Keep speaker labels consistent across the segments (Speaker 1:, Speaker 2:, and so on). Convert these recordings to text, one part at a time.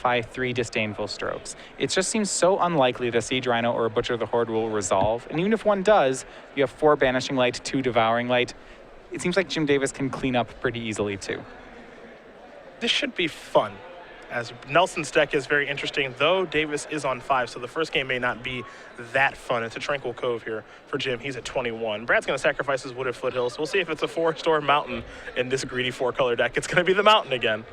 Speaker 1: 3 disdainful strokes. It just seems so unlikely that a Siege Rhino or a Butcher of the Horde will resolve. And even if one does, you have 4 Banishing Light, 2 Devouring Light. It seems like Jim Davis can clean up pretty easily too.
Speaker 2: This should be fun, as Nelson's deck is very interesting, though Davis is on 5, so the first game may not be that fun. It's a Tranquil Cove here for Jim. He's at 21. Brad's going to sacrifice his Wooded Foothills. We'll see if it's a forest or mountain in this greedy 4-color deck. It's going to be the mountain again.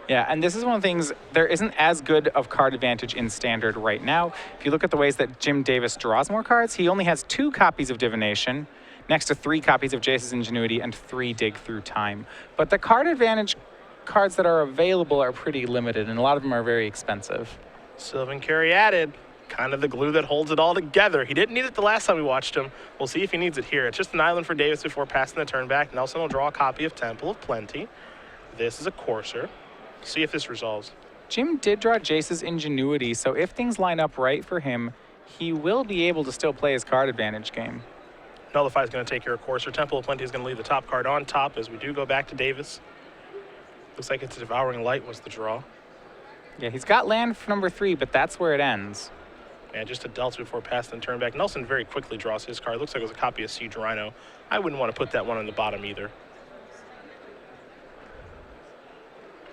Speaker 1: Yeah, and this is one of the things, there isn't as good of card advantage in Standard right now. If you look at the ways that Jim Davis draws more cards, he only has 2 copies of Divination, next to 3 copies of Jace's Ingenuity, and 3 Dig Through Time. But the card advantage cards that are available are pretty limited, and a lot of them are very expensive.
Speaker 2: Sylvan Caryatid, kind of the glue that holds it all together. He didn't need it the last time we watched him. We'll see if he needs it here. It's just an island for Davis before passing the turn back. Nelson will draw a copy of Temple of Plenty. This is a Courser. See if this resolves.
Speaker 1: Jim did draw Jace's Ingenuity, so if things line up right for him, he will be able to still play his card advantage game.
Speaker 2: Nullify is going to take care of Courser. Temple of Plenty is going to leave the top card on top as we do go back to Davis. Looks like it's a Devouring Light was the draw.
Speaker 1: Yeah, he's got land for number 3, but that's where it ends.
Speaker 2: Yeah, just a Delta before passing the turn back. Nelson very quickly draws his card. Looks like it was a copy of Siege Rhino. I wouldn't want to put that one on the bottom either.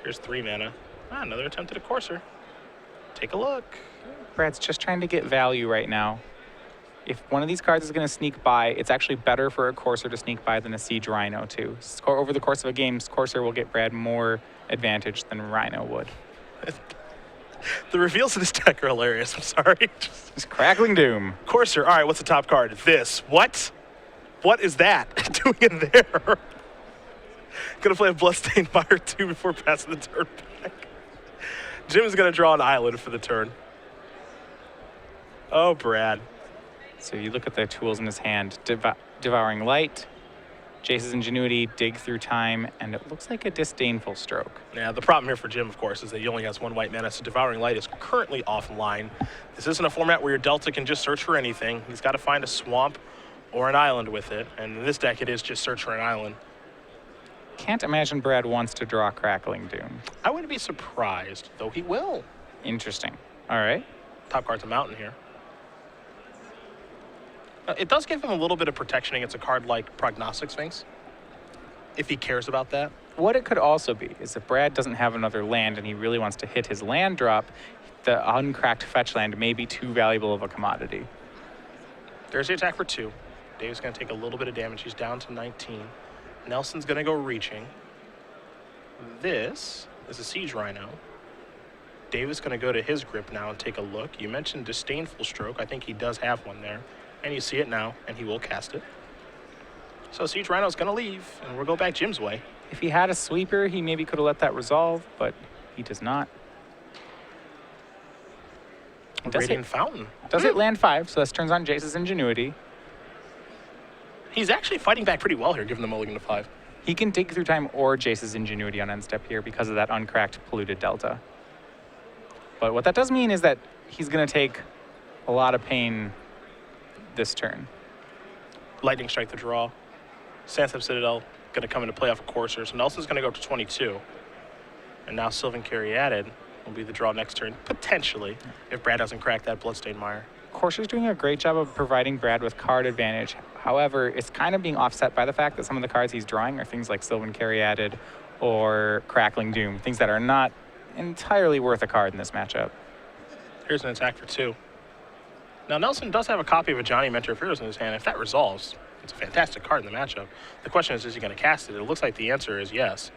Speaker 2: Here's 3 mana. Another attempt at a Courser. Take a look.
Speaker 1: Brad's just trying to get value right now. If one of these cards is going to sneak by, it's actually better for a Courser to sneak by than a Siege Rhino too. Over the course of a game, Courser will get Brad more advantage than Rhino would.
Speaker 2: The reveals of this deck are hilarious. I'm sorry.
Speaker 1: Just Crackling Doom.
Speaker 2: Courser. All right, what's the top card? This. What? What is that doing in there? Gonna play a Bloodstained Mire 2 before passing the turn back. Jim's gonna draw an island for the turn. Oh, Brad.
Speaker 1: So you look at the tools in his hand. Devouring Light, Jace's Ingenuity, Dig Through Time, and it looks like a Disdainful Stroke.
Speaker 2: Yeah, the problem here for Jim, of course, is that he only has 1 white mana, so Devouring Light is currently offline. This isn't a format where your Delta can just search for anything. He's got to find a swamp or an island with it, and in this deck it is just search for an island.
Speaker 1: Can't imagine Brad wants to draw Crackling Doom.
Speaker 2: I wouldn't be surprised, though he will.
Speaker 1: Interesting. All right.
Speaker 2: Top card's a mountain here. It does give him a little bit of protection against a card like Prognostic Sphinx, if he cares about that.
Speaker 1: What it could also be is if Brad doesn't have another land and he really wants to hit his land drop, the uncracked fetch land may be too valuable of a commodity.
Speaker 2: There's the attack for 2. Dave's going to take a little bit of damage. He's down to 19. Nelson's going to go reaching. This is a Siege Rhino. Davis going to go to his grip now and take a look. You mentioned Disdainful Stroke. I think he does have one there. And you see it now, and he will cast it. So Siege Rhino's going to leave, and we'll go back Jim's way.
Speaker 1: If he had a sweeper, he maybe could have let that resolve, but he does not.
Speaker 2: Radiant Fountain.
Speaker 1: Does it land 5, so this turns on Jace's Ingenuity.
Speaker 2: He's actually fighting back pretty well here, given the mulligan to 5.
Speaker 1: He can Dig Through Time or Jace's Ingenuity on end step here because of that uncracked polluted Delta. But what that does mean is that he's going to take a lot of pain this turn.
Speaker 2: Lightning Strike the draw. Sandstorm Citadel going to come into play off a Courser. So Nelson's going to go to 22. And now Sylvan Caryatid will be the draw next turn, potentially, if Brad doesn't crack that Bloodstained Mire.
Speaker 1: Courser's doing a great job of providing Brad with card advantage. However, it's kind of being offset by the fact that some of the cards he's drawing are things like Sylvan Caryatid or Crackling Doom, things that are not entirely worth a card in this matchup.
Speaker 2: Here's an attack for 2. Now, Nelson does have a copy of a Johnny Mentor of Heroes in his hand. If that resolves, it's a fantastic card in the matchup. The question is he going to cast it? It looks like the answer is yes.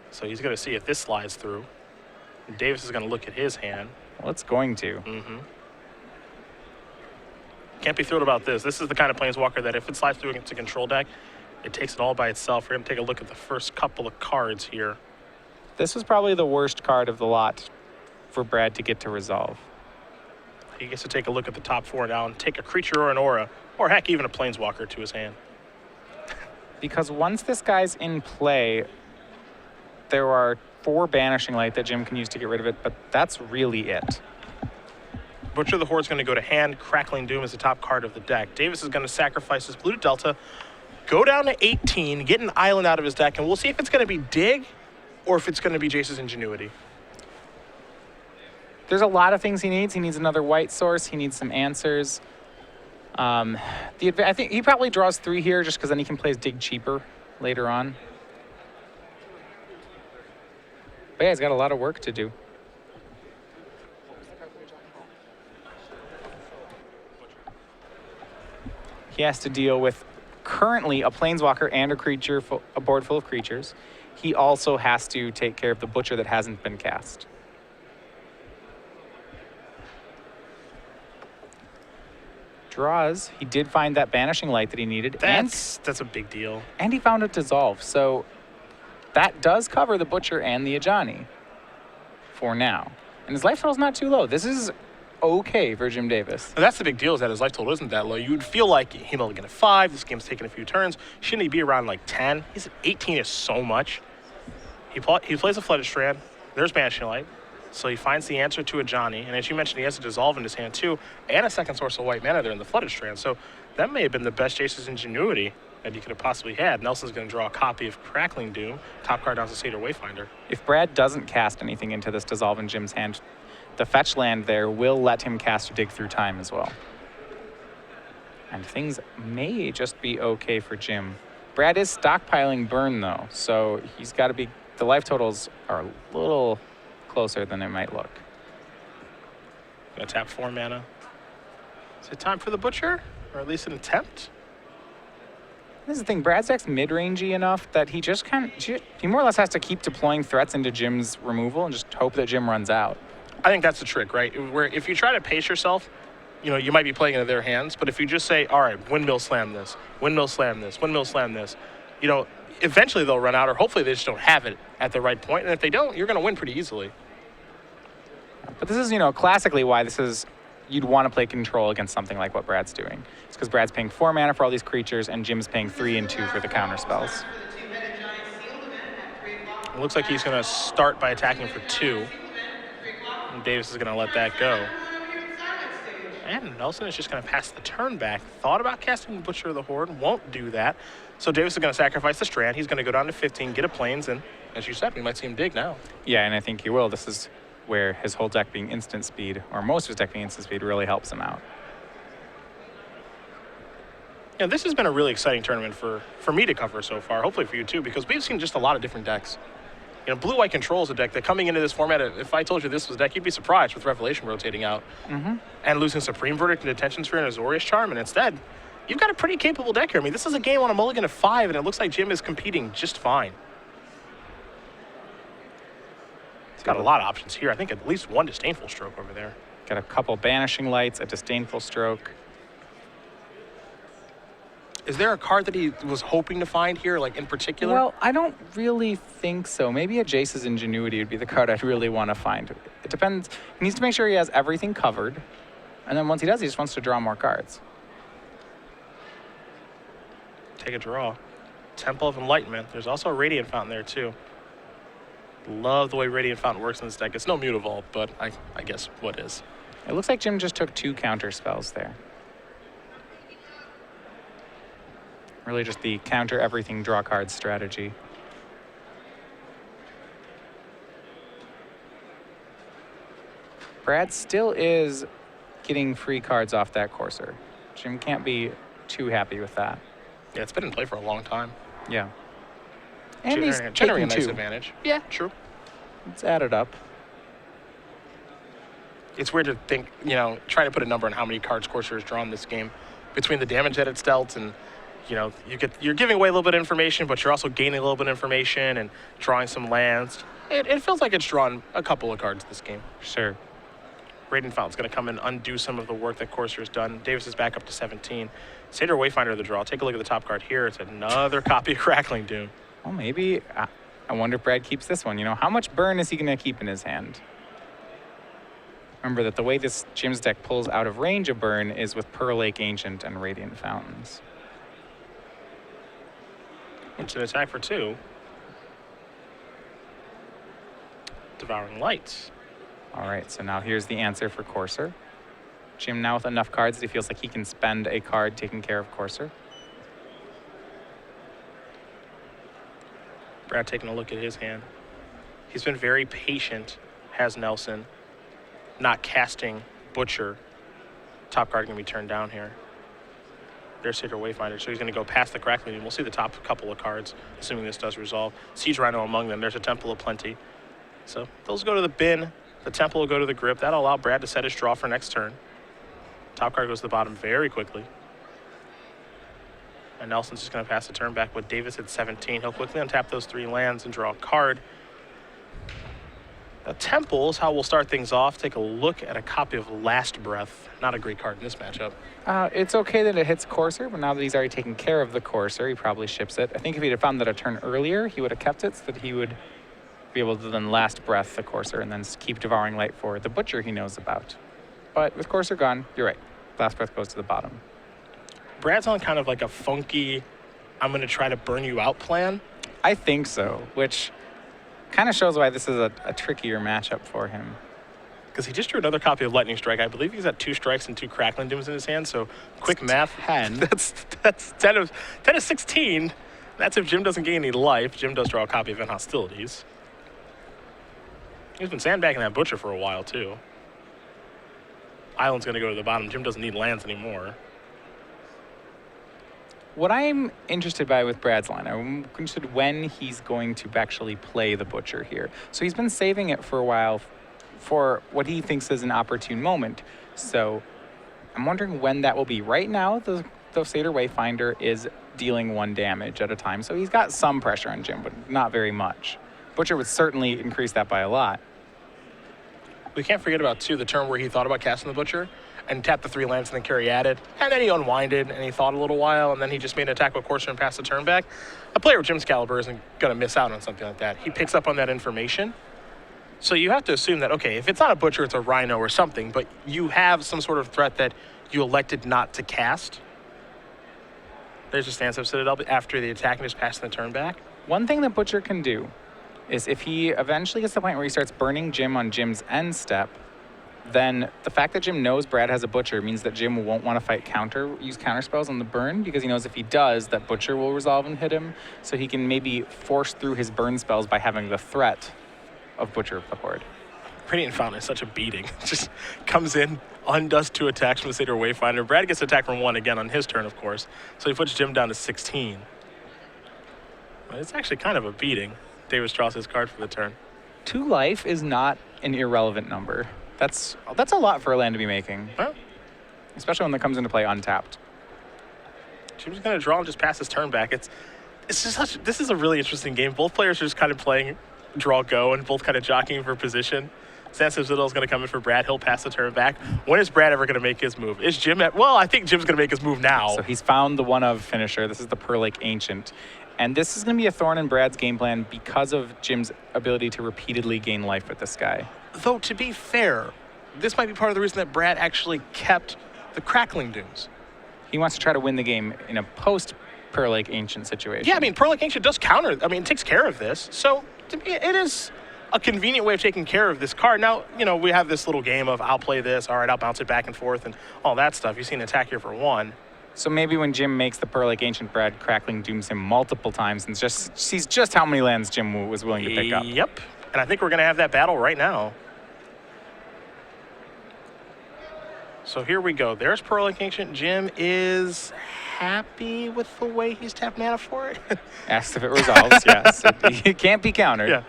Speaker 2: So he's going to see if this slides through. And Davis is going to look at his hand.
Speaker 1: Well, it's going to.
Speaker 2: Can't be thrilled about this. This is the kind of Planeswalker that if it slides through against a control deck, it takes it all by itself. We're going to take a look at the first couple of cards here.
Speaker 1: This was probably the worst card of the lot for Brad to get to resolve.
Speaker 2: He gets to take a look at the top 4 now and take a creature or an aura, or heck, even a Planeswalker to his hand.
Speaker 1: Because once this guy's in play, there are 4 Banishing Light that Jim can use to get rid of it, but that's really it.
Speaker 2: Butcher of the Horde is going to go to hand. Crackling Doom is the top card of the deck. Davis is going to sacrifice his blue Delta, go down to 18, get an island out of his deck, and we'll see if it's going to be Dig or if it's going to be Jace's Ingenuity.
Speaker 1: there's a lot of things he needs. He needs another white source. He needs some answers. I think he probably draws 3 here just because then he can play his dig cheaper later on. But yeah, he's got a lot of work to do. He has to deal with currently a planeswalker and a board full of creatures. He also has to take care of the butcher that hasn't been cast. Draws. He did find that banishing light that he needed.
Speaker 2: That's a big deal.
Speaker 1: And he found a dissolve. So that does cover the butcher and the Ajani for now. And his life total's not too low. This is okay for Jim Davis.
Speaker 2: And that's the big deal, is that his life total isn't that low. You would feel like he'll only get a 5. This game's taking a few turns. Shouldn't he be around like 10? He's at 18 is so much. He plays a Flooded Strand. There's Banishing Light. So he finds the answer to Ajani. And as you mentioned, he has a Dissolve in his hand too, and a second source of white mana there in the Flooded Strand. So that may have been the best Jace's Ingenuity that he could have possibly had. Nelson's going to draw a copy of Crackling Doom. Top card down to Satyr Wayfinder.
Speaker 1: If Brad doesn't cast anything into this Dissolve in Jim's hand, the fetch land there will let him cast a Dig Through Time as well. And things may just be okay for Jim. Brad is stockpiling burn though, so he's got to be, the life totals are a little closer than it might look.
Speaker 2: Gonna tap 4 mana. Is it time for the Butcher? Or at least an attempt?
Speaker 1: This is the thing, Brad's deck's mid-rangey enough that he just he more or less has to keep deploying threats into Jim's removal and just hope that Jim runs out.
Speaker 2: I think that's the trick, right? Where if you try to pace yourself, you know, you might be playing into their hands, but if you just say, all right, windmill slam this, windmill slam this, windmill slam this, you know, eventually they'll run out, or hopefully they just don't have it at the right point. And if they don't, you're going to win pretty easily.
Speaker 1: But this is, you know, classically why this is, you'd want to play control against something like what Brad's doing. It's because Brad's paying 4 mana for all these creatures, and Jim's paying 3 and 2 for the counter spells.
Speaker 2: It looks like he's going to start by attacking for 2. And Davis is going to let that go. And Nelson is just going to pass the turn back. Thought about casting Butcher of the Horde, won't do that. So Davis is going to sacrifice the Strand. He's going to go down to 15, get a Plains, and as you said, we might see him dig now.
Speaker 1: Yeah, and I think he will. This is where his whole deck being instant speed, or most of his deck being instant speed, really helps him out.
Speaker 2: Yeah, this has been a really exciting tournament for me to cover so far, hopefully for you too, because we've seen just a lot of different decks. You know, Blue-White Control is a deck that coming into this format, if I told you this was a deck, you'd be surprised with Revelation rotating out and losing Supreme Verdict and Detention Sphere and Azorius Charm, and instead, you've got a pretty capable deck here. I mean, this is a game on a mulligan of 5, and it looks like Jim is competing just fine. He's got a lot of options here. I think at least one Disdainful Stroke over there.
Speaker 1: Got a couple Banishing Lights, a Disdainful Stroke.
Speaker 2: Is there a card that he was hoping to find here, like in particular?
Speaker 1: Well, I don't really think so. Maybe a Jace's Ingenuity would be the card I'd really want to find. It depends. He needs to make sure he has everything covered. And then once he does, he just wants to draw more cards.
Speaker 2: Take a draw. Temple of Enlightenment. There's also a Radiant Fountain there, too. Love the way Radiant Fountain works in this deck. It's no Mutavault, but I guess what is.
Speaker 1: It looks like Jim just took 2 counter spells there. Really just the counter everything draw cards strategy. Brad still is getting free cards off that Courser. Jim can't be too happy with that.
Speaker 2: Yeah, it's been in play for a long time.
Speaker 1: Yeah. And he's
Speaker 2: Generating a
Speaker 1: taking
Speaker 2: nice
Speaker 1: 2.
Speaker 2: advantage. Yeah, true.
Speaker 1: Let's add it up.
Speaker 2: It's weird to think, you know, try to put a number on how many cards Courser has drawn this game. Between the damage that it's dealt and, you know, you're giving away a little bit of information, but you're also gaining a little bit of information and drawing some lands. It feels like it's drawn a couple of cards this game.
Speaker 1: Sure.
Speaker 2: Radiant Fountain's going to come and undo some of the work that Courser has done. Davis is back up to 17. Satyr Wayfinder the draw. Take a look at the top card here. It's another copy of Crackling Doom.
Speaker 1: Well, maybe, I wonder if Brad keeps this one. You know, how much burn is he going to keep in his hand? Remember that the way this Jim's deck pulls out of range of burn is with Pearl Lake Ancient and Radiant Fountains.
Speaker 2: It's an attack for 2. Devouring Lights.
Speaker 1: All right, so now here's the answer for Courser. Jim now with enough cards that he feels like he can spend a card taking care of Courser.
Speaker 2: Brad taking a look at his hand. He's been very patient, has Nelson. not casting Butcher, top card going to be turned down here. There's Satyr Wayfinder, so he's going to go past the Crackling Doom. We'll see the top couple of cards, assuming this does resolve. Siege Rhino among them. There's a Temple of Plenty. So those go to the bin. The Temple will go to the grip. That'll allow Brad to set his draw for next turn. Top card goes to the bottom very quickly. And Nelson's just going to pass the turn back with Davis at 17. He'll quickly untap those 3 lands and draw a card. The Temple is how we'll start things off. Take a look at a copy of Last Breath. Not a great card in this matchup.
Speaker 1: It's okay that it hits Courser, but now that he's already taken care of the Courser, he probably ships it. I think if he'd have found that a turn earlier, he would have kept it so that he would be able to then Last Breath the Courser and then keep Devouring Light for the Butcher he knows about. But with Courser gone, you're right. Last Breath goes to the bottom.
Speaker 2: Brad's on kind of like a funky, I'm going to try to burn you out plan.
Speaker 1: I think so, which kind of shows why this is a trickier matchup for him.
Speaker 2: Because he just drew another copy of Lightning Strike. I believe he's got 2 strikes and 2 Crackling Dooms in his hand, so quick math.
Speaker 1: 10.
Speaker 2: That's 10 of 16. That's if Jim doesn't gain any life. Jim does draw a copy of End Hostilities. He's been sandbagging that Butcher for a while, too. Island's going to go to the bottom. Jim doesn't need lands anymore.
Speaker 1: What I'm interested by with Brad's line, I'm interested when he's going to actually play the Butcher here. So he's been saving it for a while for what he thinks is an opportune moment. So I'm wondering when that will be. Right now, the Satyr Wayfinder is dealing 1 damage at a time. So he's got some pressure on Jim, but not very much. Butcher would certainly increase that by a lot.
Speaker 2: We can't forget about, too, the turn where he thought about casting the Butcher and tapped the 3 lands and then carry added. And then he unwinded and he thought a little while and then he just made an attack with Courser and passed the turn back. A player with Jim's caliber isn't going to miss out on something like that. He picks up on that information. So you have to assume that, okay, if it's not a Butcher, it's a Rhino or something, but you have some sort of threat that you elected not to cast. There's a stance of Citadel after the attack and just passing the turn back.
Speaker 1: One thing that Butcher can do is if he eventually gets to the point where he starts burning Jim on Jim's end step, then the fact that Jim knows Brad has a Butcher means that Jim won't want to use counter spells on the burn, because he knows if he does, that Butcher will resolve and hit him. So he can maybe force through his burn spells by having the threat of Butcher the Horde.
Speaker 2: Radiant Fountain is such a beating. Just comes in, undoes 2 attacks from the Satyr Wayfinder. Brad gets attacked from 1 again on his turn, of course. So he puts Jim down to 16. But it's actually kind of a beating. Davis draws his card for the turn.
Speaker 1: 2 life is not an irrelevant number. That's a lot for a land to be making.
Speaker 2: Huh?
Speaker 1: Especially when that comes into play untapped.
Speaker 2: Jim's going to draw and just pass his turn back. This is a really interesting game. Both players are just kind of playing draw go and both kind of jockeying for position. Sansa Citadel is going to come in for Brad. He'll pass the turn back. When is Brad ever going to make his move? Is Jim well, I think Jim's going to make his move now.
Speaker 1: So he's found the 1-of finisher. This is the Pearl Lake Ancient. And this is going to be a thorn in Brad's game plan because of Jim's ability to repeatedly gain life with this guy.
Speaker 2: Though, to be fair, this might be part of the reason that Brad actually kept the Crackling Dooms.
Speaker 1: He wants to try to win the game in a post-Pearl Lake Ancient situation.
Speaker 2: Yeah, I mean, Pearl Lake Ancient does counter. I mean, it takes care of this. So, to me, it is a convenient way of taking care of this card. Now, we have this little game of I'll play this, all right, I'll bounce it back and forth and all that stuff. You see an attack here for 1.
Speaker 1: So maybe when Jim makes the Pearl Lake Ancient, Brad Crackling Dooms him multiple times and just sees just how many lands Jim was willing to pick up.
Speaker 2: Yep. And I think we're going to have that battle right now. So here we go. There's Pearl Lake Ancient. Jim is happy with the way he's tapped mana for it.
Speaker 1: Asks if it resolves, yes. It can't be countered.
Speaker 2: Yeah.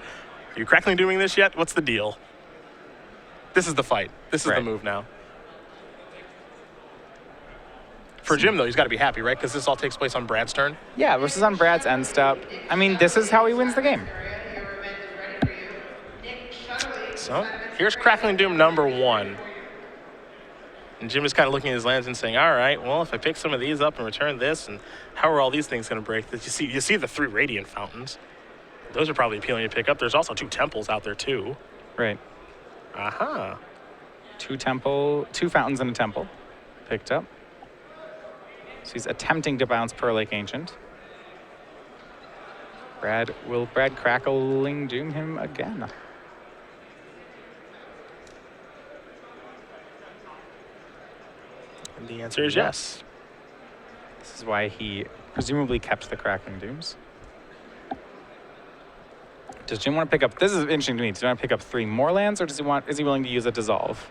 Speaker 2: Are you Crackling Dooming this yet? What's the deal? This is the fight. This is the move now. For Jim, though, he's got to be happy, right? Because this all takes place on Brad's turn.
Speaker 1: Yeah, this is on Brad's end step. I mean, this is how he wins the game.
Speaker 2: So here's Crackling Doom number 1. And Jim is kind of looking at his lands and saying, all right, well, if I pick some of these up and return this, and how are all these things going to break? You see the 3 Radiant Fountains. Those are probably appealing to pick up. There's also 2 temples out there, too.
Speaker 1: Right.
Speaker 2: Aha.
Speaker 1: 2 fountains and a temple picked up. So he's attempting to bounce Pearl Lake Ancient. Will Brad Crackling Doom him again?
Speaker 2: And the answer is yes.
Speaker 1: This is why he presumably kept the Crackling Dooms. Does Jim want to pick up? This is interesting to me. Does he want to pick up 3 more lands, or does he want? Is he willing to use a dissolve?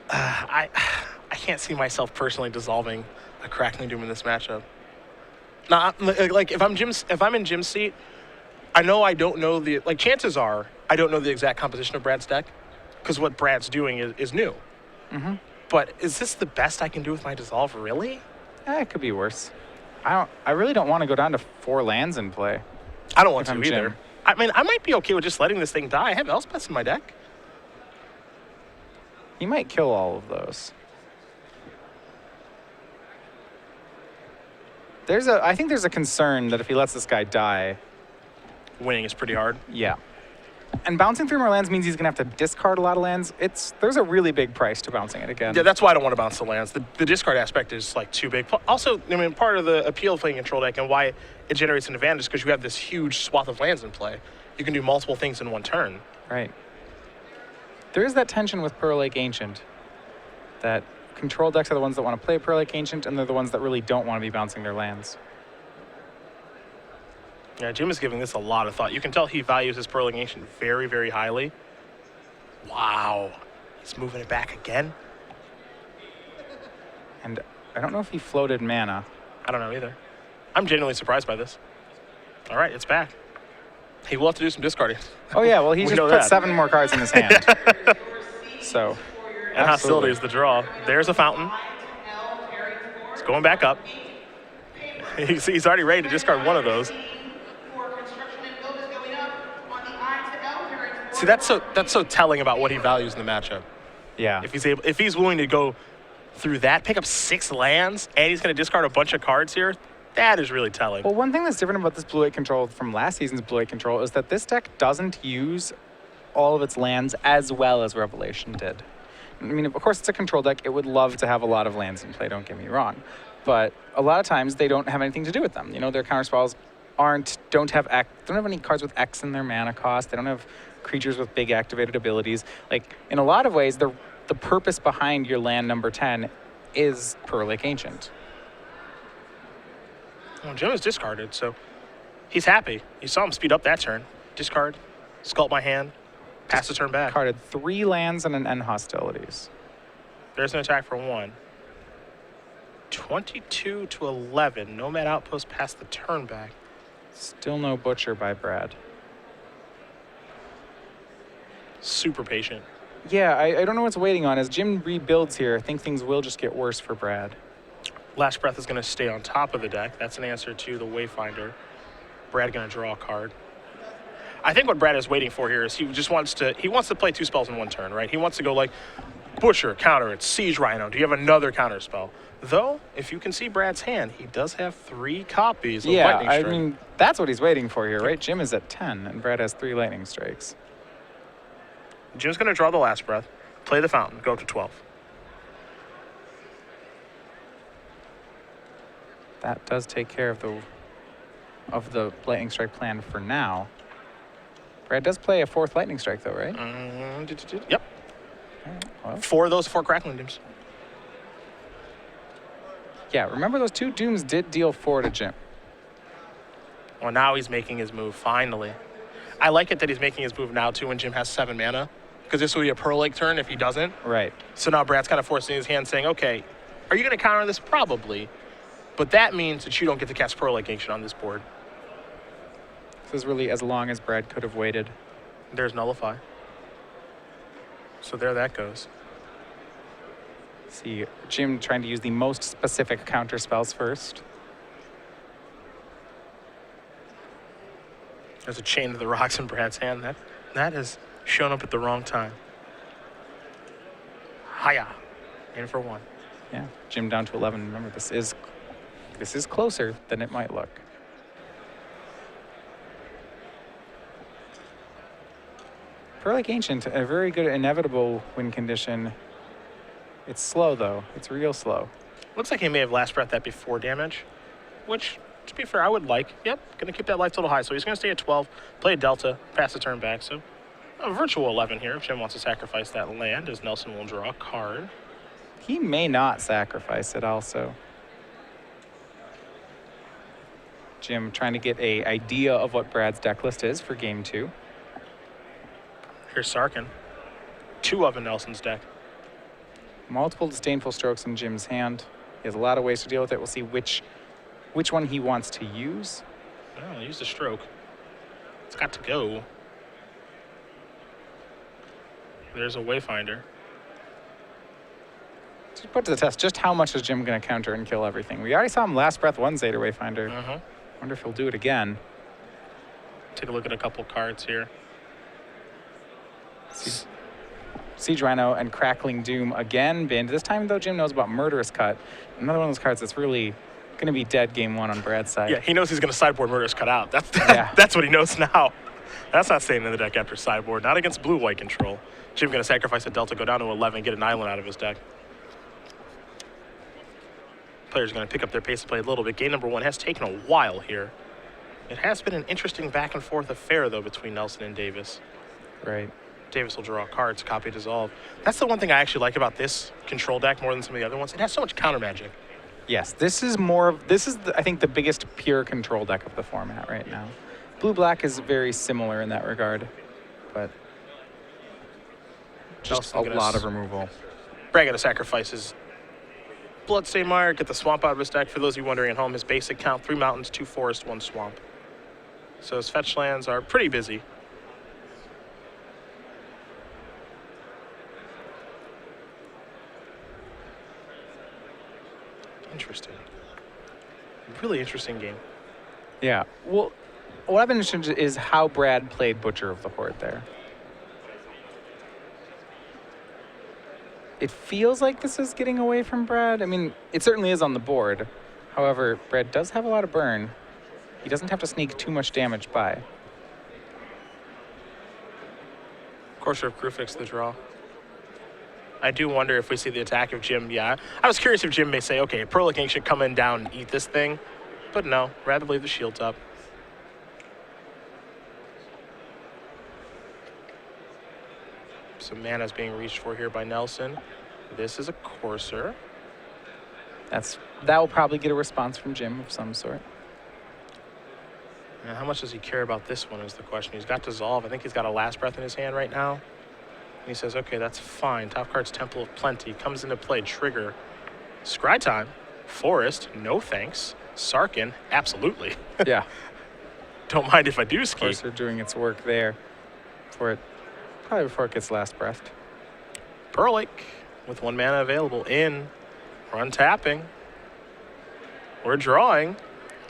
Speaker 2: I can't see myself personally dissolving a Crackling Doom in this matchup. Now, like if I'm in Jim's seat, I know I don't know the chances are I don't know the exact composition of Brad's deck, because what Brad's doing is new.
Speaker 1: Mm-hmm.
Speaker 2: But is this the best I can do with my dissolve? Really?
Speaker 1: It could be worse. I really don't want to go down to 4 lands in play.
Speaker 2: I don't want
Speaker 1: If
Speaker 2: to
Speaker 1: I'm
Speaker 2: either.
Speaker 1: Jim.
Speaker 2: I mean, I might be okay with just letting this thing die. I have Elspeth in my deck.
Speaker 1: He might kill all of those. I think there's a concern that if he lets this guy die,
Speaker 2: Winning is pretty hard.
Speaker 1: yeah. And bouncing 3 more lands means he's going to have to discard a lot of lands. There's a really big price to bouncing it again.
Speaker 2: Yeah, that's why I don't want to bounce the lands. The discard aspect is like too big. Also, I mean, part of the appeal of playing control deck and why it generates an advantage is because you have this huge swath of lands in play. You can do multiple things in one turn.
Speaker 1: Right. There is that tension with Pearl Lake Ancient, that control decks are the ones that want to play Pearl Lake Ancient, and they're the ones that really don't want to be bouncing their lands.
Speaker 2: Yeah, Jim is giving this a lot of thought. You can tell he values his Pearl Lake Ancient very, very highly. Wow. He's moving it back again.
Speaker 1: And I don't know if he floated mana.
Speaker 2: I don't know either. I'm genuinely surprised by this. All right, it's back. He will have to do some discarding.
Speaker 1: Oh, yeah, well, he
Speaker 2: We
Speaker 1: just
Speaker 2: know
Speaker 1: put
Speaker 2: that.
Speaker 1: 7 more cards in his hand. So,
Speaker 2: And Hostility is the draw. There's a fountain. It's going back up. He's already ready to discard one of those. See, that's so telling about what he values in the matchup.
Speaker 1: yeah.
Speaker 2: If he's willing to go through that, pick up 6 lands, and he's going to discard a bunch of cards here, that is really telling.
Speaker 1: Well, one thing that's different about this Blue-White Control from last season's Blue-White Control is that this deck doesn't use all of its lands as well as Revelation did. I mean, of course, it's a control deck. It would love to have a lot of lands in play, don't get me wrong. But a lot of times, they don't have anything to do with them. You know, their counterspells don't have any cards with X in their mana cost. They don't have creatures with big activated abilities. Like, in a lot of ways, the purpose behind your land number 10 is Pearl Lake Ancient.
Speaker 2: Well, Jim is discarded, so he's happy. You saw him speed up that turn. Discard, sculpt my hand, pass the turn back.
Speaker 1: Carded 3 lands and an end hostilities.
Speaker 2: There's an attack for 1. 22 to 11. Nomad Outpost past the turn back.
Speaker 1: Still no Butcher by Brad.
Speaker 2: Super patient.
Speaker 1: Yeah, I don't know what's waiting on. As Jim rebuilds here, I think things will just get worse for Brad.
Speaker 2: Last Breath is going to stay on top of the deck. That's an answer to the Wayfinder. Brad going to draw a card. I think what Brad is waiting for here is he wants to play 2 spells in one turn, right? He wants to go like Butcher, counter it, Siege Rhino. Do you have another counter spell? Though, if you can see Brad's hand, he does have 3 copies of Lightning Strike.
Speaker 1: I mean, that's what he's waiting for here, right? Jim is at 10, and Brad has 3 Lightning Strikes.
Speaker 2: Jim's going to draw the Last Breath, play the Fountain, go up to 12.
Speaker 1: That does take care of the Lightning Strike plan for now. Brad does play a 4th Lightning Strike, though, right?
Speaker 2: Yep.
Speaker 1: Well,
Speaker 2: 4 of those 4 Crackling Dooms.
Speaker 1: yeah, remember those 2 Dooms did deal 4 to Jim.
Speaker 2: Well, now he's making his move, finally. I like it that he's making his move now, too, when Jim has 7 mana, because this will be a Pearl Lake turn if he doesn't.
Speaker 1: Right.
Speaker 2: So now Brad's kind of forcing his hand, saying, okay, are you going to counter this? Probably. But that means that you don't get to cast Pearl Lake Ancient on this board.
Speaker 1: This is really as long as Brad could have waited.
Speaker 2: There's Nullify. So there that goes.
Speaker 1: See, Jim trying to use the most specific counter spells first.
Speaker 2: There's a Chain of the Rocks in Brad's hand. That has shown up at the wrong time. Hiya. In for 1.
Speaker 1: Yeah, Jim down to 11. Remember, this is closer than it might look. Pearl Lake Ancient, a very good inevitable win condition. It's slow, though. It's real slow.
Speaker 2: Looks like he may have Last Breath that before damage, which, to be fair, I would like. Yep, going to keep that life total high. So he's going to stay at 12, play a Delta, pass the turn back. So a virtual 11 here if Jim wants to sacrifice that land, as Nelson will draw a card.
Speaker 1: He may not sacrifice it also. Jim trying to get a idea of what Brad's deck list is for game 2.
Speaker 2: Here's Sarkin. 2 of in Nelson's deck.
Speaker 1: Multiple disdainful strokes in Jim's hand. He has a lot of ways to deal with it. We'll see which one he wants to use.
Speaker 2: Oh, use the stroke. It's got to go. There's a Wayfinder.
Speaker 1: To put to the test, just how much is Jim going to counter and kill everything? We already saw him last breath one Zeta Wayfinder. Wonder if he'll do it again.
Speaker 2: Take a look at a couple cards here.
Speaker 1: Siege Rhino and Crackling Doom again banned. This time, though, Jim knows about Murderous Cut. Another one of those cards that's really going to be dead game 1 on Brad's side.
Speaker 2: Yeah, he knows he's going to sideboard Murderous Cut out. That's what he knows now. That's not staying in the deck after sideboard. Not against blue-white control. Jim going to sacrifice a Delta, go down to 11, get an island out of his deck. Players going to pick up their pace to play a little bit. Game number 1 has taken a while here. It has been an interesting back-and-forth affair, though, between Nelson and Davis.
Speaker 1: Right.
Speaker 2: Davis will draw cards, copy, dissolve. That's the one thing I actually like about this control deck more than some of the other ones. It has so much counter magic.
Speaker 1: Yes, this is I think the biggest pure control deck of the format right now. Blue-black is very similar in that regard, but just a lot of removal.
Speaker 2: Brad going to sacrifice his Bloodstained Mire, get the swamp out of his deck. For those of you wondering at home, his basic count, 3 mountains, 2 forests, 1 swamp. So his fetch lands are pretty busy. Interesting. Really interesting game.
Speaker 1: Yeah. Well, what I've been interested in is how Brad played Butcher of the Horde there. It feels like this is getting away from Brad. I mean, it certainly is on the board. However, Brad does have a lot of burn. He doesn't have to sneak too much damage by.
Speaker 2: Courser of Krufix, the draw. I do wonder if we see the attack of Jim. Yeah, I was curious if Jim may say, okay, Prolic Ink should come in down and eat this thing. But no, rather leave the shield's up. Some mana's being reached for here by Nelson. This is a Courser.
Speaker 1: That will probably get a response from Jim of some sort.
Speaker 2: Now, how much does he care about this one is the question. He's got Dissolve. I think he's got a Last Breath in his hand right now. And he says, okay, that's fine. Top card's Temple of Plenty. Comes into play. Trigger. Scry Time. Forest. No thanks. Sarkin. Absolutely.
Speaker 1: Yeah.
Speaker 2: Don't mind if I do ski.
Speaker 1: Courser doing its work there probably before it gets Last Breath.
Speaker 2: Perlick with 1 mana available in. We're untapping. We're drawing.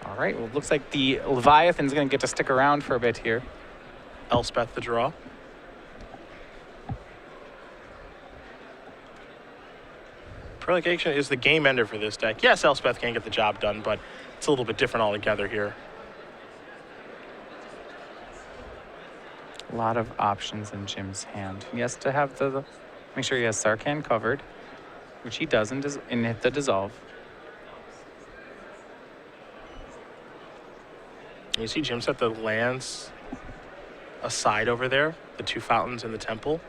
Speaker 1: All right, well, it looks like the Leviathan's going to get to stick around for a bit here.
Speaker 2: Elspeth the draw. Prolication is the game ender for this deck. Yes, Elspeth can get the job done, but it's a little bit different altogether here.
Speaker 1: A lot of options in Jim's hand. He has to have make sure he has Sarkhan covered, which he does in hit the Dissolve.
Speaker 2: You see Jim set the lands aside over there, the 2 fountains in the temple.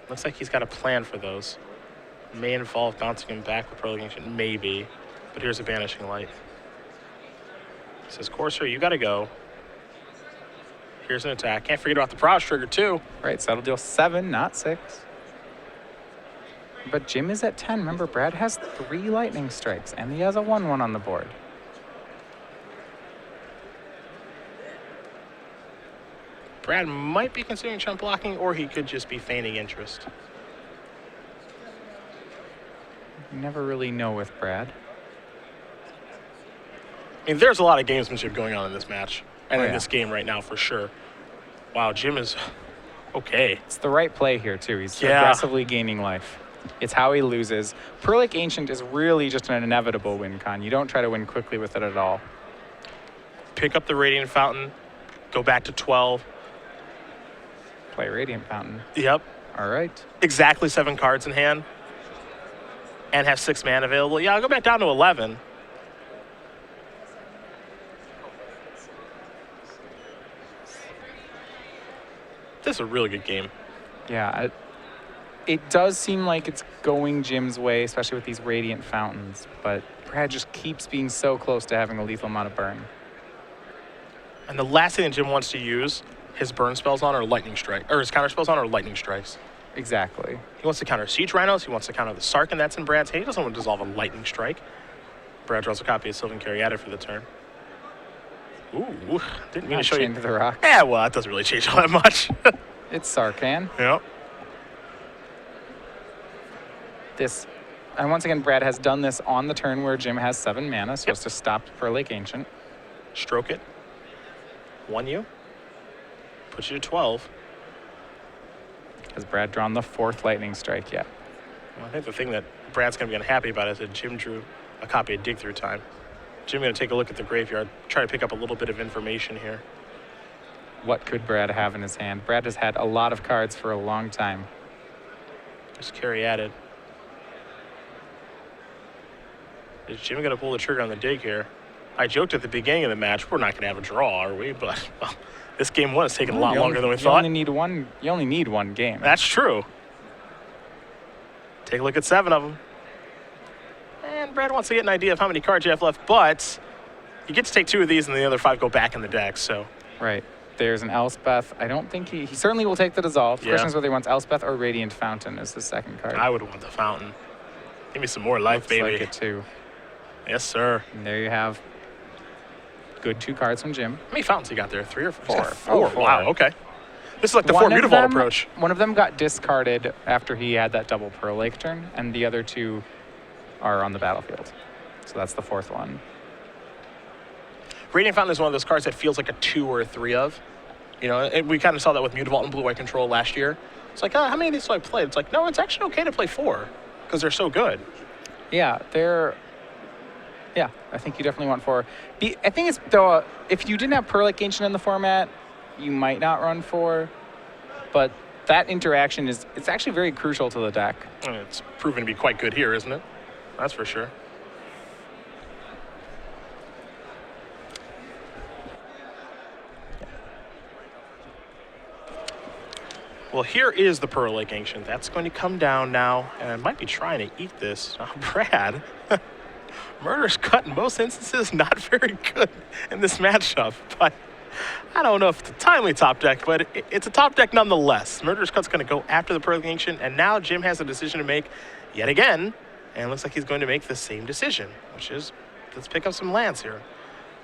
Speaker 2: Looks like he's got a plan for those. May involve bouncing him back with Prolongation, maybe. But here's a Banishing Light. He says, Courser, you gotta go. Here's an attack. Can't forget about the Prowess trigger too.
Speaker 1: Right, so that'll deal 7, not 6. But Jim is at 10. Remember, Brad has 3 lightning strikes, and he has a 1/1 on the board.
Speaker 2: Brad might be considering chump blocking, or he could just be feigning interest.
Speaker 1: You never really know with Brad.
Speaker 2: I mean, there's a lot of gamesmanship going on in this match, and in
Speaker 1: yeah.
Speaker 2: this game right now, for sure. Wow, Jim is okay.
Speaker 1: It's the right play here, too. He's aggressively gaining life. It's how he loses. Perlic Ancient is really just an inevitable win con. You don't try to win quickly with it at all.
Speaker 2: Pick up the Radiant Fountain, go back to 12.
Speaker 1: Play Radiant Fountain.
Speaker 2: Yep.
Speaker 1: All right.
Speaker 2: Exactly 7 cards in hand. And have 6 mana available. Yeah, I'll go back down to 11. This is a really good game.
Speaker 1: Yeah, it does seem like it's going Jim's way, especially with these Radiant Fountains, but Brad just keeps being so close to having a lethal amount of burn.
Speaker 2: And the last thing that Jim wants to use his burn spells on are lightning strike, or his counter spells on are lightning strikes.
Speaker 1: Exactly.
Speaker 2: He wants to counter Siege Rhinos. He wants to counter the Sarkin that's in Brad's hand. He doesn't want to dissolve a lightning strike. Brad draws a copy of Sylvan Caryatid for the turn. Ooh, didn't mean to show you.
Speaker 1: Chained to the rock.
Speaker 2: Yeah, well, it doesn't really change all that much.
Speaker 1: It's Sarkhan.
Speaker 2: Yep.
Speaker 1: And once again, Brad has done this on the turn where Jim has 7 mana, so it's to stop Pearl Lake Ancient.
Speaker 2: Stroke it. 1 Puts you to 12.
Speaker 1: Has Brad drawn the 4th Lightning Strike yet?
Speaker 2: Well, I think the thing that Brad's going to be unhappy about is that Jim drew a copy of Dig Through Time. Jim's going to take a look at the graveyard, try to pick up a little bit of information here.
Speaker 1: What could Brad have in his hand? Brad has had a lot of cards for a long time.
Speaker 2: Just Caryatid. Is Jim going to pull the trigger on the dig here? I joked at the beginning of the match, we're not going to have a draw, are we? But well, this game 1 is taking a lot longer than we thought.
Speaker 1: You only need one game.
Speaker 2: That's true. Take a look at 7 of them. And Brad wants to get an idea of how many cards you have left, but you get to take 2 of these and the other 5 go back in the deck, so.
Speaker 1: Right. There's an Elspeth. I don't think he certainly will take the Dissolve. The question is whether he wants Elspeth or Radiant Fountain as his second card.
Speaker 2: I would want the Fountain. Give me some more life,
Speaker 1: Looks
Speaker 2: baby.
Speaker 1: like it too.
Speaker 2: Yes, sir.
Speaker 1: And there you have good 2 cards from Jim.
Speaker 2: How many fountains you got there? 3 or 4?
Speaker 1: 4.
Speaker 2: Oh, 4. Wow, okay. This is like the 4 Mutavault approach.
Speaker 1: One of them got discarded after he had that double Pearl Lake turn, and the other 2 are on the battlefield. So that's the 4th one.
Speaker 2: Radiant Fountain is one of those cards that feels like a 2 or a 3 of. You know, and we kind of saw that with Mutavault and Blue-White Control last year. It's like, how many of these do I play? It's like, no, it's actually okay to play 4 because they're so good.
Speaker 1: Yeah, I think you definitely want 4. I think it's, though, if you didn't have Pearl Lake Ancient in the format, you might not run 4. But that interaction it's actually very crucial to the deck.
Speaker 2: And it's proven to be quite good here, isn't it? That's for sure. Well, here is the Pearl Lake Ancient. That's going to come down now, and I might be trying to eat this. Oh, Brad, Murder's Cut in most instances not very good in this matchup, but I don't know if it's a timely top deck, but it's a top deck nonetheless. Murder's Cut's going to go after the Pearl Lake Ancient, and now Jim has a decision to make yet again, and it looks like he's going to make the same decision, which is, let's pick up some lands here.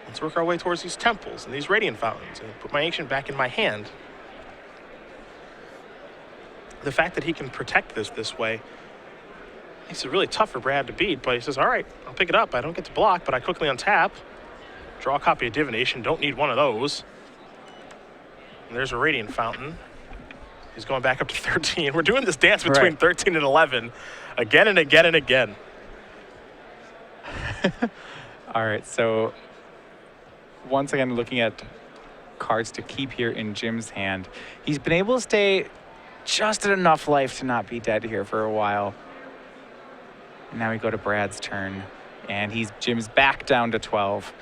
Speaker 2: Let's work our way towards these temples and these Radiant Fountains and put my Ancient back in my hand. The fact that he can protect this way makes it really tough for Brad to beat, but he says, all right, I'll pick it up. I don't get to block, but I quickly untap. Draw a copy of Divination. Don't need one of those. And there's a Radiant Fountain. He's going back up to 13. We're doing this dance between 13 and 11 again and again and again.
Speaker 1: All right, so once again, looking at cards to keep here in Jim's hand, he's been able to stay just at enough life to not be dead here for a while. And now we go to Brad's turn, and Jim's back down to 12.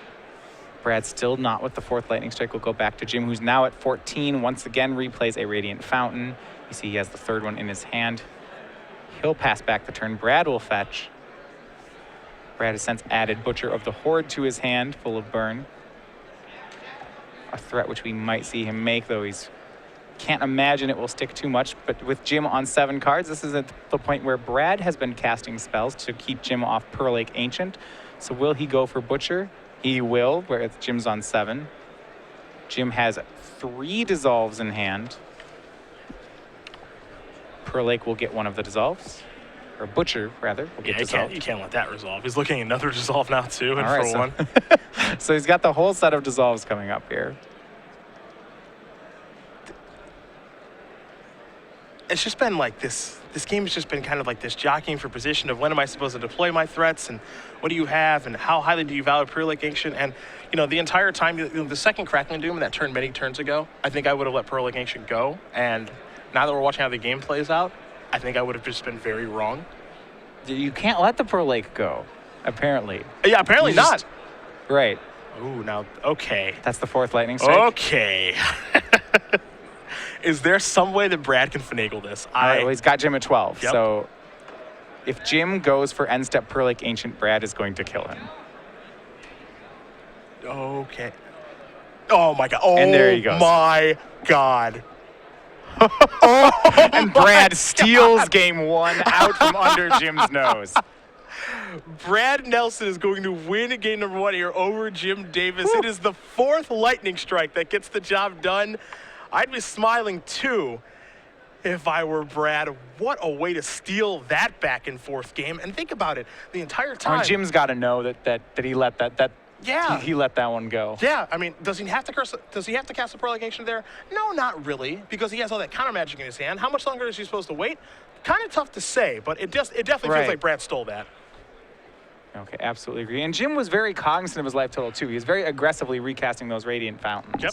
Speaker 1: Brad's still not with the 4th Lightning Strike. We'll go back to Jim, who's now at 14. Once again, replays a Radiant Fountain. You see he has the 3rd one in his hand. He'll pass back the turn. Brad will fetch. Brad has since added Butcher of the Horde to his hand, full of burn. A threat which we might see him make, though he's can't imagine it will stick too much, but with Jim on 7 cards, this is at the point where Brad has been casting spells to keep Jim off Pearl Lake Ancient. So will he go for Butcher? He will, where Jim's on 7. Jim has 3 dissolves in hand. Pearl Lake will get one of the dissolves. Or Butcher, rather, will get dissolved.
Speaker 2: You can't let that resolve. He's looking at another dissolve now, too, and
Speaker 1: right,
Speaker 2: for 1.
Speaker 1: So he's got the whole set of dissolves coming up here.
Speaker 2: It's just been like this game has just been kind of like this jockeying for position of when am I supposed to deploy my threats and what do you have and how highly do you value Pearl Lake Ancient. And, you know, the entire time, the second Crackling Doom that turned many turns ago, I think I would have let Pearl Lake Ancient go. And now that we're watching how the game plays out, I think I would have just been very wrong.
Speaker 1: You can't let the Pearl Lake go, apparently.
Speaker 2: Yeah, apparently not.
Speaker 1: Right.
Speaker 2: Ooh, now, okay.
Speaker 1: That's the 4th Lightning Strike.
Speaker 2: Okay. Is there some way that Brad can finagle this?
Speaker 1: All right, well, he's got Jim at 12.
Speaker 2: Yep.
Speaker 1: So if Jim goes for end step Pearl Lake Ancient, Brad is going to kill him.
Speaker 2: Okay. Oh my God. Oh
Speaker 1: And there he goes.
Speaker 2: my God.
Speaker 1: And Brad steals game 1 out from under Jim's nose.
Speaker 2: Brad Nelson is going to win game number 1 here over Jim Davis. It is the 4th lightning strike that gets the job done. I'd be smiling too if I were Brad. What a way to steal that back and forth game. And think about it, the entire time.
Speaker 1: I mean, Jim's got to know that he let
Speaker 2: Yeah.
Speaker 1: he let that one go.
Speaker 2: Yeah, I mean, does he have to cast a prolongation there? No, not really, because he has all that counter magic in his hand. How much longer is he supposed to wait? Kind of tough to say, but it definitely feels like Brad stole that.
Speaker 1: Okay, absolutely agree. And Jim was very cognizant of his life total too. He was very aggressively recasting those radiant fountains.
Speaker 2: Yep.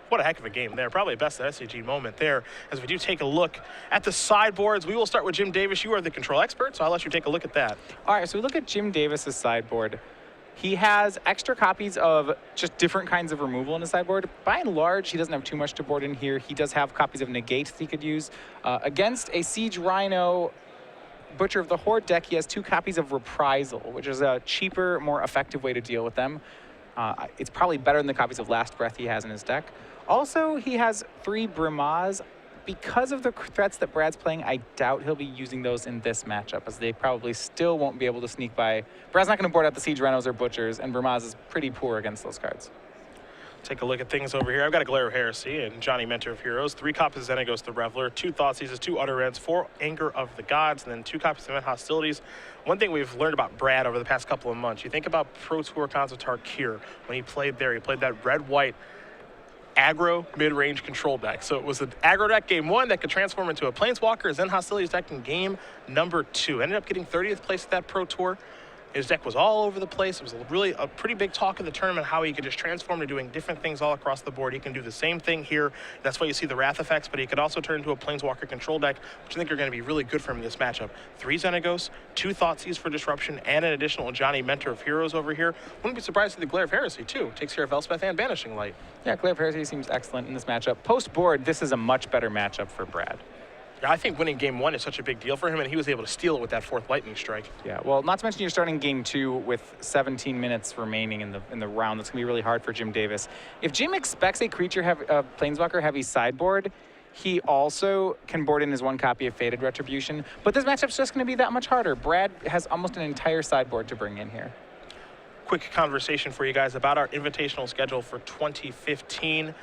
Speaker 2: What a heck of a game there. Probably best SCG moment there. As we do take a look at the sideboards, we will start with Jim Davis. You are the control expert, so I'll let you take a look at that.
Speaker 1: All right, so we look at Jim Davis's sideboard. He has extra copies of just different kinds of removal in his sideboard. By and large, he doesn't have too much to board in here. He does have copies of negates he could use. Against a Siege Rhino Butcher of the Horde deck, he has 2 copies of Reprisal, which is a cheaper, more effective way to deal with them. It's probably better than the copies of Last Breath he has in his deck. Also, he has 3 Brimaz. Because of the threats that Brad's playing, I doubt he'll be using those in this matchup, as they probably still won't be able to sneak by. Brad's not going to board out the Siege Rhinos or Butchers, and Brimaz is pretty poor against those cards.
Speaker 2: Take a look at things over here. I've got a Glare of Heresy and Johnny Mentor of Heroes, 3 copies of Xenagos the Reveler, 2 Thoughtseizes, 2 Utter Ends, 4 Anger of the Gods, and then 2 copies of Event Hostilities. One thing we've learned about Brad over the past couple of months, you think about Pro Tour Khans of Tarkir. When he played there, he played that red-white aggro mid-range control deck. So it was an aggro deck game 1 that could transform into a Planeswalker, Zen Hostilities deck in game number 2. Ended up getting 30th place at that Pro Tour. His deck was all over the place. It was really a pretty big talk of the tournament, how he could just transform to doing different things all across the board. He can do the same thing here. That's why you see the Wrath effects, but he could also turn into a Planeswalker control deck, which I think are going to be really good for him in this matchup. 3 Xenagos, 2 Thoughtseize for disruption, and an additional Johnny Mentor of Heroes over here. Wouldn't be surprised to see the Glare of Heresy, too. Takes care of Elspeth and Banishing Light.
Speaker 1: Yeah, Glare of Heresy seems excellent in this matchup. Post-board, this is a much better matchup for Brad.
Speaker 2: Yeah, I think winning game 1 is such a big deal for him, and he was able to steal it with that 4th lightning strike.
Speaker 1: Yeah, well, not to mention you're starting game 2 with 17 minutes remaining in the round. That's gonna be really hard for Jim Davis. If Jim expects a Planeswalker heavy sideboard, he also can board in his 1 copy of Fated Retribution. But this matchup's just gonna be that much harder. Brad has almost an entire sideboard to bring in here.
Speaker 2: Quick conversation for you guys about our invitational schedule for 2015.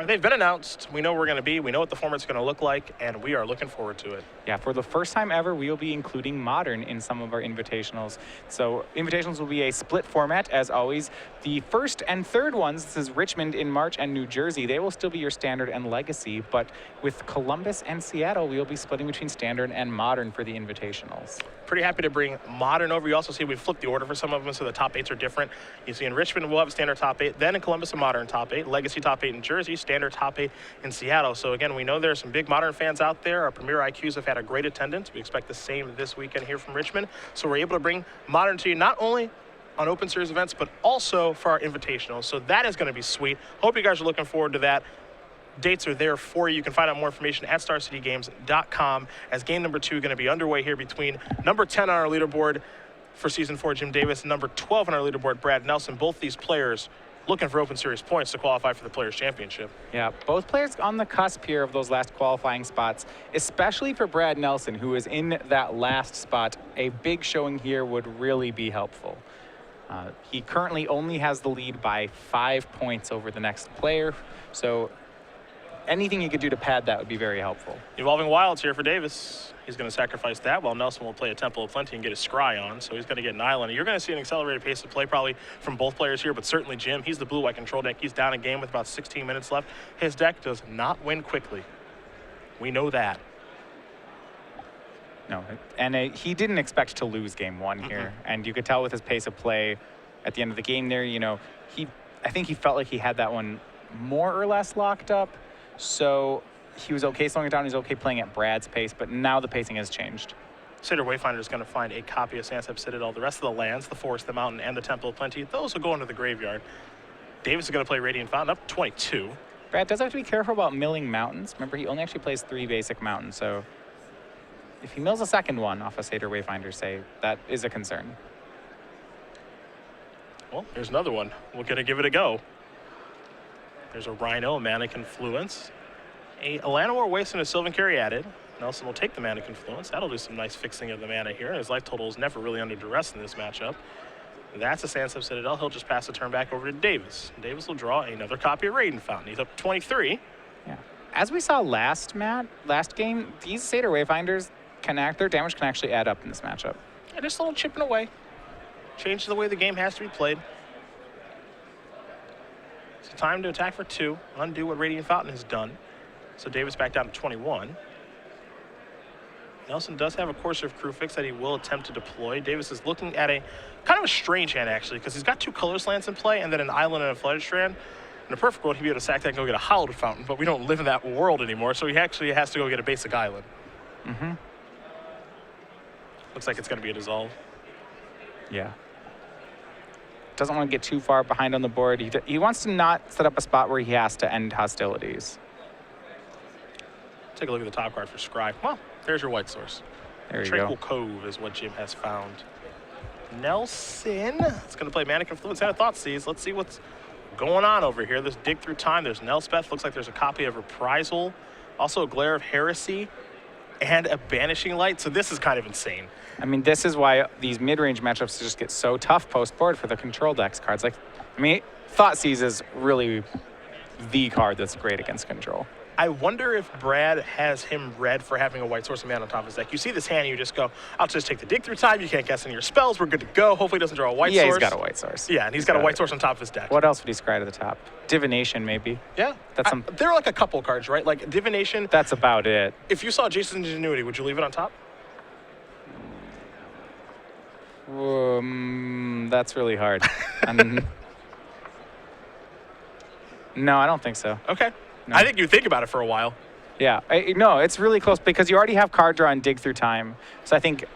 Speaker 2: They've been announced. We know where we're going to be. We know what the format's going to look like, and we are looking forward to it.
Speaker 1: Yeah, for the first time ever, we will be including Modern in some of our invitationals. So invitationals will be a split format, as always. The first and third ones, this is Richmond in March and New Jersey, they will still be your Standard and Legacy, but with Columbus and Seattle, we will be splitting between Standard and Modern for the invitationals.
Speaker 2: Pretty happy to bring Modern over. You also see we've flipped the order for some of them, so the top 8s are different. You see in Richmond, we'll have a Standard top 8, then in Columbus, a Modern top 8, Legacy top 8 in Jersey, Standard top 8 in Seattle. So again, we know there are some big Modern fans out there. Our Premier IQs have had a great attendance. We expect the same this weekend here from Richmond. So we're able to bring Modern to you not only on Open Series events, but also for our invitationals. So that is going to be sweet. Hope you guys are looking forward to that. Dates are there for you. You can find out more information at StarCityGames.com, as game number 2 is going to be underway here between number 10 on our leaderboard for Season 4, Jim Davis, and number 12 on our leaderboard, Brad Nelson. Both these players looking for Open Series points to qualify for the Players' Championship.
Speaker 1: Yeah, both players on the cusp here of those last qualifying spots, especially for Brad Nelson, who is in that last spot. A big showing here would really be helpful. He currently only has the lead by 5 points over the next player, so anything he could do to pad that would be very helpful.
Speaker 2: Evolving Wilds here for Davis. He's going to sacrifice that while Nelson will play a Temple of Plenty and get his Scry on, so he's going to get an island. You're going to see an accelerated pace of play probably from both players here, but certainly Jim. He's the blue-white control deck. He's down a game with about 16 minutes left. His deck does not win quickly. We know that.
Speaker 1: No, and he didn't expect to lose game 1 here, and you could tell with his pace of play at the end of the game there, you know, I think he felt like he had that one more or less locked up, so he was okay slowing it down. He's okay playing at Brad's pace, but now the pacing has changed.
Speaker 2: Cedar Wayfinder is going to find a copy of Sansep Citadel. The rest of the lands, the Forest, the Mountain, and the Temple of Plenty, those will go into the graveyard. Davis is going to play Radiant Fountain up 22.
Speaker 1: Brad does have to be careful about milling mountains. Remember, he only actually plays 3 basic mountains, so if he mills a second one off a Cedar Wayfinder, say, that is a concern.
Speaker 2: Well, here's another one. We're going to give it a go. There's a Rhino, a Mana Confluence. A Llanowar Waste and a Sylvan Carry added. Nelson will take the Mana Confluence. That'll do some nice fixing of the mana here. His life total is never really under duress in this matchup. That's a Sandstorm Citadel. He'll just pass the turn back over to Davis. Davis will draw another copy of Radiant Fountain. He's up 23.
Speaker 1: Yeah. As we saw last game, these Satyr Wayfinders their damage can actually add up in this matchup.
Speaker 2: Yeah, just a little chipping away. Changes the way the game has to be played. It's time to attack for 2. Undo what Radiant Fountain has done. So Davis back down to 21. Nelson does have a Courser of Crewfix that he will attempt to deploy. Davis is looking at a kind of a strange hand, actually, because he's got 2 colorless lands in play and then an island and a Flooded Strand. In a perfect world, he'd be able to sack that and go get a Hallowed Fountain, but we don't live in that world anymore, so he actually has to go get a basic island.
Speaker 1: Mm-hmm.
Speaker 2: Looks like it's going to be a Dissolve.
Speaker 1: Yeah. Doesn't want to get too far behind on the board. He wants to not set up a spot where he has to end hostilities.
Speaker 2: Take a look at the top card for Scry. Well, there's your white source.
Speaker 1: There you
Speaker 2: Tranquil
Speaker 1: go.
Speaker 2: Cove is what Jim has found. Nelson is going to play Mana Confluence and a Thoughtseize. Let's see what's going on over here. There's Dig Through Time. There's Nelspeth. Looks like there's a copy of Reprisal. Also a Glare of Heresy and a Banishing Light. So this is kind of insane.
Speaker 1: I mean, this is why these mid-range matchups just get so tough post-board for the control decks cards. Like, I mean, Thoughtseize is really the card that's great against control.
Speaker 2: I wonder if Brad has him red for having a white source of mana on top of his deck. You see this hand, and you just go, I'll just take the Dig Through Time. You can't cast any of your spells. We're good to go. Hopefully he doesn't draw a white source.
Speaker 1: Yeah, he's got a white source.
Speaker 2: Yeah, and he's got a white source on top of his deck.
Speaker 1: What else would he scry to the top? Divination, maybe.
Speaker 2: Yeah.
Speaker 1: That's
Speaker 2: there are like a couple cards, right? Like Divination.
Speaker 1: That's about it.
Speaker 2: If you saw Jason's Ingenuity, would you leave it on top?
Speaker 1: That's really hard. No, I don't think so.
Speaker 2: Okay.
Speaker 1: No.
Speaker 2: I think you think about it for a while.
Speaker 1: Yeah, no, it's really close because you already have card draw and Dig Through Time. So I think,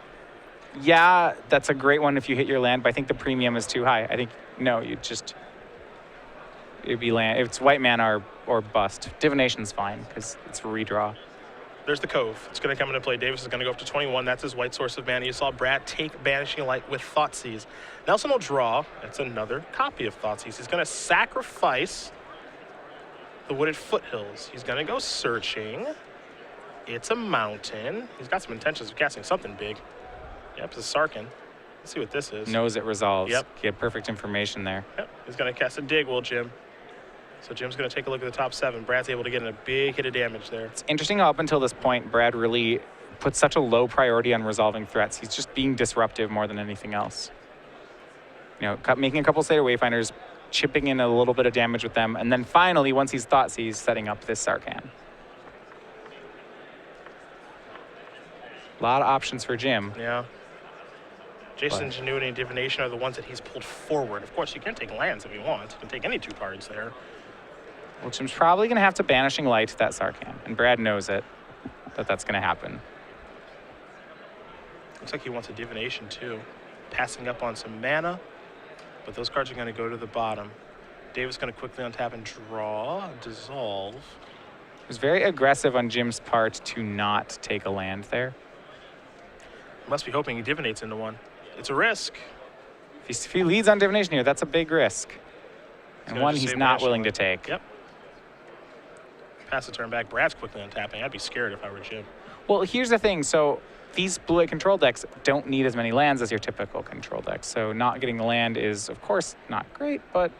Speaker 1: yeah, that's a great one if you hit your land, but I think the premium is too high. I think, no, it'd be land. If it's white mana or bust. Divination's fine because it's redraw.
Speaker 2: There's the Cove. It's going to come into play. Davis is going to go up to 21. That's his white source of mana. You saw Brad take Banishing Light with Thoughtseize. Nelson will draw. That's another copy of Thoughtseize. He's going to sacrifice the Wooded Foothills. He's going to go searching. It's a mountain. He's got some intentions of casting something big. Yep, it's a Sarkhan. Let's see what this is.
Speaker 1: Knows it resolves.
Speaker 2: Yep.
Speaker 1: Get perfect information there.
Speaker 2: Yep, he's going to cast a Dig, will Jim. So Jim's going to take a look at the top 7. Brad's able to get in a big hit of damage there.
Speaker 1: It's interesting how up until this point, Brad really put such a low priority on resolving threats. He's just being disruptive more than anything else. You know, making a couple Satyr Wayfinders, chipping in a little bit of damage with them, and then finally, once he's Thoughtseize, setting up this Sarkhan. A lot of options for Jim.
Speaker 2: Yeah. Jason's Ingenuity and Divination are the ones that he's pulled forward. Of course, you can take lands if you want. You can take any 2 cards there.
Speaker 1: Well, Jim's probably going to have to Banishing Light that Sarkhan, and Brad knows it, that's going to happen.
Speaker 2: Looks like he wants a Divination, too. Passing up on some mana, but those cards are going to go to the bottom. Davis going to quickly untap and draw, Dissolve.
Speaker 1: It was very aggressive on Jim's part to not take a land there.
Speaker 2: Must be hoping he divinates into one. It's a risk.
Speaker 1: If he leads on Divination here, that's a big risk. And one he's not willing to take.
Speaker 2: Yep. Pass the turn back. Brad's quickly untapping. I'd be scared if I were Jim.
Speaker 1: Well, here's the thing. So these blue-white control decks don't need as many lands as your typical control deck. So not getting a land is, of course, not great, but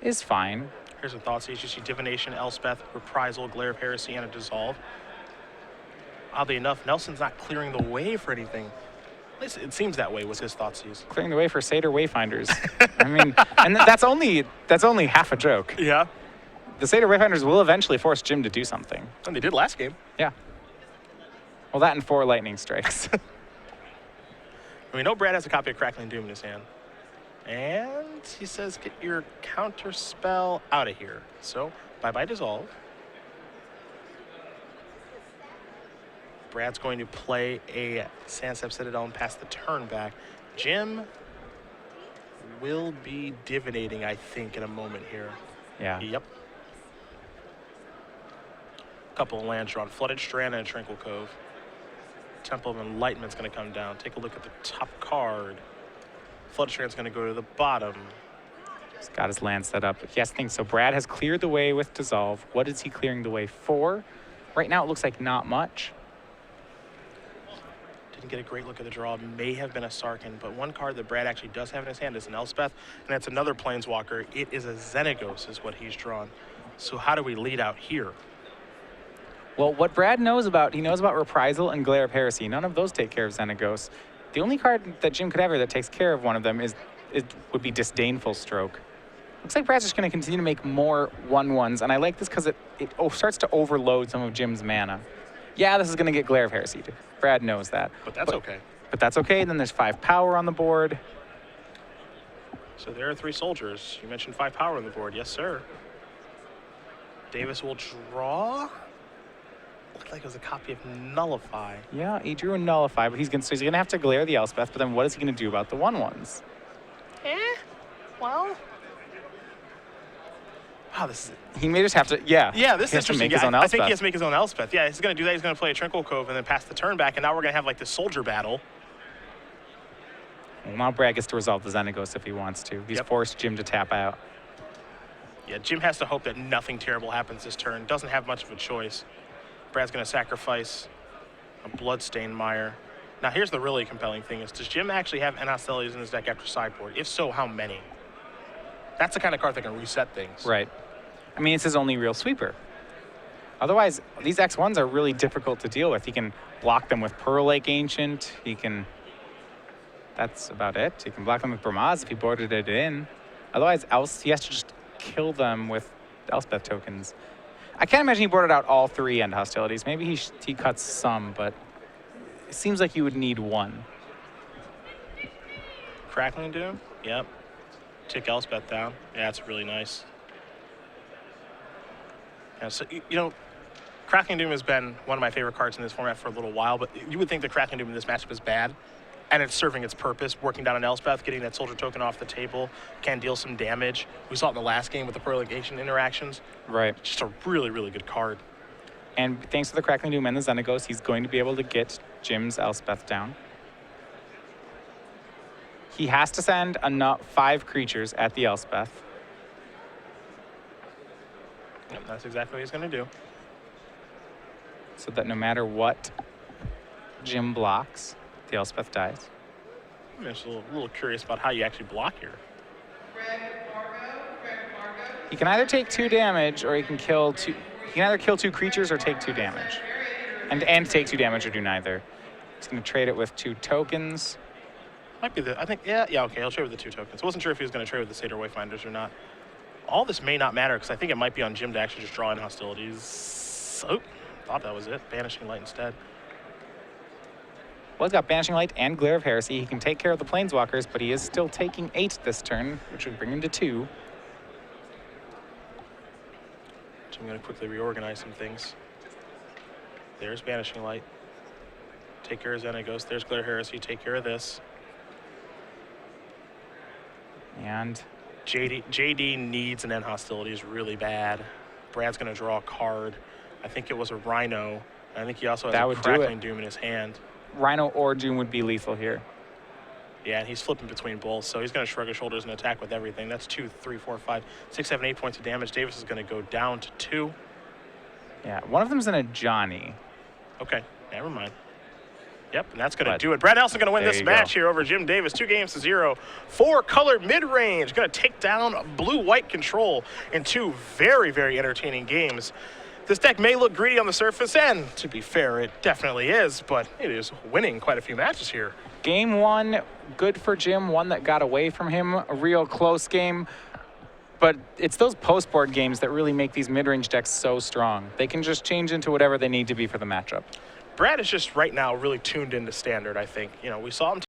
Speaker 1: is fine.
Speaker 2: Here's a Thoughtseize. You see Divination, Elspeth, Reprisal, Glare of Heresy, and a Dissolve. Oddly enough, Nelson's not clearing the way for anything. At least it seems that way with his Thoughtseize.
Speaker 1: Clearing the way for Satyr Wayfinders. I mean, and that's only half a joke.
Speaker 2: Yeah.
Speaker 1: The Satyr Wayfinders will eventually force Jim to do something.
Speaker 2: And they did last game.
Speaker 1: Yeah. Well, that and 4 lightning strikes.
Speaker 2: We know Brad has a copy of Crackling Doom in his hand. And he says, get your counter spell out of here. So, bye-bye Dissolve. Brad's going to play a Sandstorm Citadel and pass the turn back. Jim will be divinating, I think, in a moment here.
Speaker 1: Yeah.
Speaker 2: Yep. Couple of lands drawn. Flooded Strand and a Tranquil Cove. Temple of Enlightenment's going to come down. Take a look at the top card. Flooded Strand's going to go to the bottom.
Speaker 1: He's got his land set up. He has to think. So Brad has cleared the way with Dissolve. What is he clearing the way for? Right now, it looks like not much.
Speaker 2: Didn't get a great look at the draw. May have been a Sarkhan, but one card that Brad actually does have in his hand is an Elspeth, and that's another Planeswalker. It is a Xenagos is what he's drawn. So how do we lead out here?
Speaker 1: Well, what Brad knows about, he knows about Reprisal and Glare of Heresy. None of those take care of Xenagos. The only card that Jim could have here that takes care of one of them would be Disdainful Stroke. Looks like Brad's just going to continue to make more 1/1s, and I like this because it starts to overload some of Jim's mana. Yeah, this is going to get Glare of Heresy. Brad knows that.
Speaker 2: But that's okay.
Speaker 1: But that's okay. And then there's 5 power on the board.
Speaker 2: So there are 3 soldiers. You mentioned 5 power on the board. Yes, sir. Davis will draw. Looked like it was a copy of Nullify.
Speaker 1: Yeah, he drew a Nullify, but he's going to have to Glare the Elspeth, but then what is he going to do about the 1/1s?
Speaker 2: Well. Wow,
Speaker 1: he may just have to, yeah.
Speaker 2: Yeah, this is
Speaker 1: interesting.
Speaker 2: Make
Speaker 1: his own
Speaker 2: I think
Speaker 1: Elspeth.
Speaker 2: he has to make his own Elspeth. Yeah, he's going to do that. He's going to play a Tranquil Cove and then pass the turn back, and now we're going to have like this soldier battle.
Speaker 1: Well, now Brad gets to resolve the Xenagos if he wants to. He's forced Jim to tap out.
Speaker 2: Yeah, Jim has to hope that nothing terrible happens this turn. Doesn't have much of a choice. Brad's going to sacrifice a Bloodstained Mire. Now, here's the really compelling thing is, does Jim actually have End Hostilities in his deck after sideboard? If so, how many? That's the kind of card that can reset things.
Speaker 1: Right. I mean, it's his only real sweeper. Otherwise, these X1s are really difficult to deal with. He can block them with Pearl Lake Ancient. He can... That's about it. He can block them with Bramaz if he boarded it in. Otherwise, he has to just kill them with Elspeth tokens. I can't imagine he boarded out all 3 End Hostilities. Maybe he cuts some, but it seems like you would need 1.
Speaker 2: Crackling Doom? Yep. Tick Elspeth down. Yeah, that's really nice. Yeah, so, you know, Crackling Doom has been one of my favorite cards in this format for a little while, but you would think that Crackling Doom in this matchup is bad, and it's serving its purpose, working down an Elspeth, getting that soldier token off the table, can deal some damage. We saw it in the last game with the Prolongation interactions.
Speaker 1: Right.
Speaker 2: Just a really, really good card.
Speaker 1: And thanks to the Crackling Doom and the Xenagos, he's going to be able to get Jim's Elspeth down. He has to send 5 creatures at the Elspeth.
Speaker 2: Yep, that's exactly what he's going to do.
Speaker 1: So that no matter what Jim blocks, the Elspeth dies.
Speaker 2: I'm just a little curious about how you actually block here.
Speaker 1: He can either take 2 damage or he can kill 2. He can either kill 2 creatures or take 2 damage. And take 2 damage or do neither. He's going to trade it with 2 tokens.
Speaker 2: Might be I think, yeah, okay, he'll trade with the 2 tokens. I wasn't sure if he was going to trade with the Satyr Wayfinders or not. All this may not matter because I think it might be on Jim to actually just draw in hostilities. Oh, thought that was it. Banishing Light instead.
Speaker 1: Well, he's got Banishing Light and Glare of Heresy. He can take care of the Planeswalkers, but he is still taking 8 this turn, which would bring him to 2.
Speaker 2: So I'm going to quickly reorganize some things. There's Banishing Light. Take care of Xenagos. There's Glare of Heresy. Take care of this.
Speaker 1: And
Speaker 2: JD needs an End Hostilities really bad. Brad's going to draw a card. I think it was a Rhino. I think he also has a Crackling Doom in his hand.
Speaker 1: Rhino or Doom would be lethal here.
Speaker 2: Yeah, and he's flipping between both, so he's going to shrug his shoulders and attack with everything. That's 2, 3, 4, 5, 6, 7, 8 points of damage. Davis is going to go down to 2.
Speaker 1: Yeah, one of them's in a Johnny.
Speaker 2: Okay, never mind. Yep, and that's going to do it. Brad Nelson going to win this match here over Jim Davis. 2-0. 4-color mid-range. Going to take down blue-white control in 2 very, very entertaining games. This deck may look greedy on the surface, and to be fair, it definitely is, but it is winning quite a few matches here.
Speaker 1: Game 1, good for Jim. One that got away from him. A real close game. But it's those post-board games that really make these mid-range decks so strong. They can just change into whatever they need to be for the matchup.
Speaker 2: Brad is just right now really tuned into Standard, I think. You know, we saw him